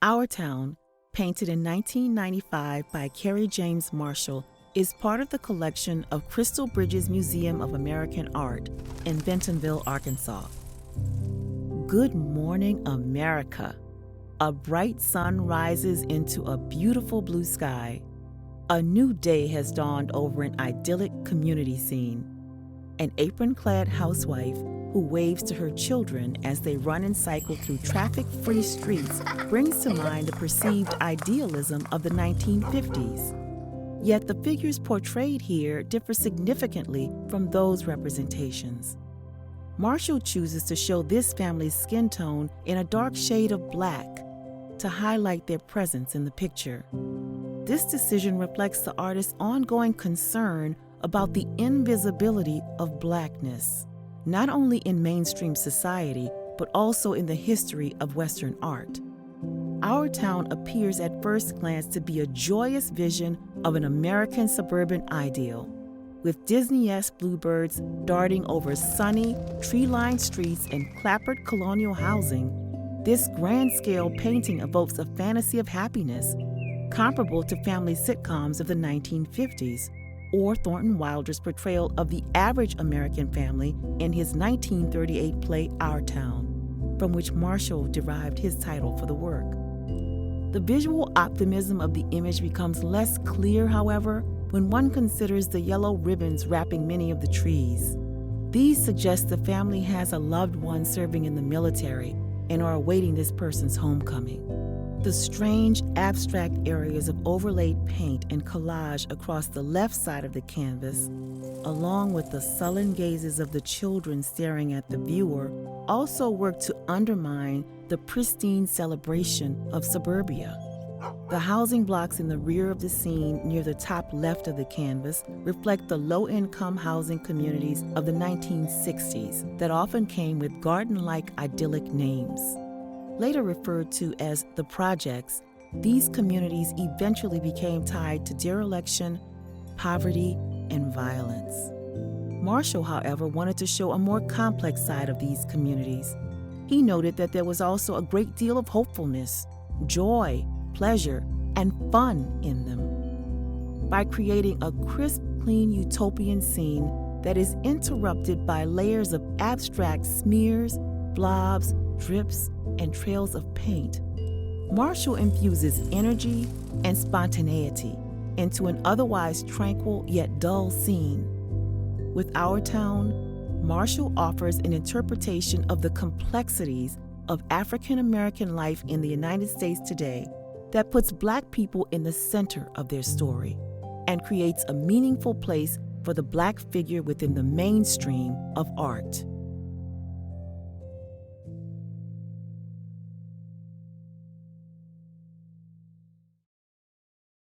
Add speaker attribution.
Speaker 1: Our Town, painted in 1995 by Kerry James Marshall, is part of the collection of Crystal Bridges Museum of American Art in Bentonville, Arkansas. Good morning, America. A bright sun rises into a beautiful blue sky. A new day has dawned over an idyllic community scene. An apron-clad housewife who waves to her children as they run and cycle through traffic-free streets brings to mind the perceived idealism of the 1950s. Yet the figures portrayed here differ significantly from those representations. Marshall chooses to show this family's skin tone in a dark shade of black to highlight their presence in the picture. This decision reflects the artist's ongoing concern about the invisibility of blackness, not only in mainstream society, but also in the history of Western art. Our Town appears at first glance to be a joyous vision of an American suburban ideal, with Disney-esque bluebirds darting over sunny, tree-lined streets and clapboard colonial housing. This grand-scale painting evokes a fantasy of happiness, comparable to family sitcoms of the 1950s, or Thornton Wilder's portrayal of the average American family in his 1938 play Our Town, from which Marshall derived his title for the work. The visual optimism of the image becomes less clear, however, when one considers the yellow ribbons wrapping many of the trees. These suggest the family has a loved one serving in the military and are awaiting this person's homecoming. The strange, abstract areas of overlaid paint and collage across the left side of the canvas, along with the sullen gazes of the children staring at the viewer, also work to undermine the pristine celebration of suburbia. The housing blocks in the rear of the scene near the top left of the canvas reflect the low-income housing communities of the 1960s that often came with garden-like idyllic names. Later referred to as the projects, these communities eventually became tied to dereliction, poverty, and violence. Marshall, however, wanted to show a more complex side of these communities. He noted that there was also a great deal of hopefulness, joy, pleasure, and fun in them. By creating a crisp, clean utopian scene that is interrupted by layers of abstract smears, blobs, drips, and trails of paint, Marshall infuses energy and spontaneity into an otherwise tranquil yet dull scene. With Our Town, Marshall offers an interpretation of the complexities of African American life in the United States today that puts Black people in the center of their story and creates a meaningful place for the Black figure within the mainstream of art.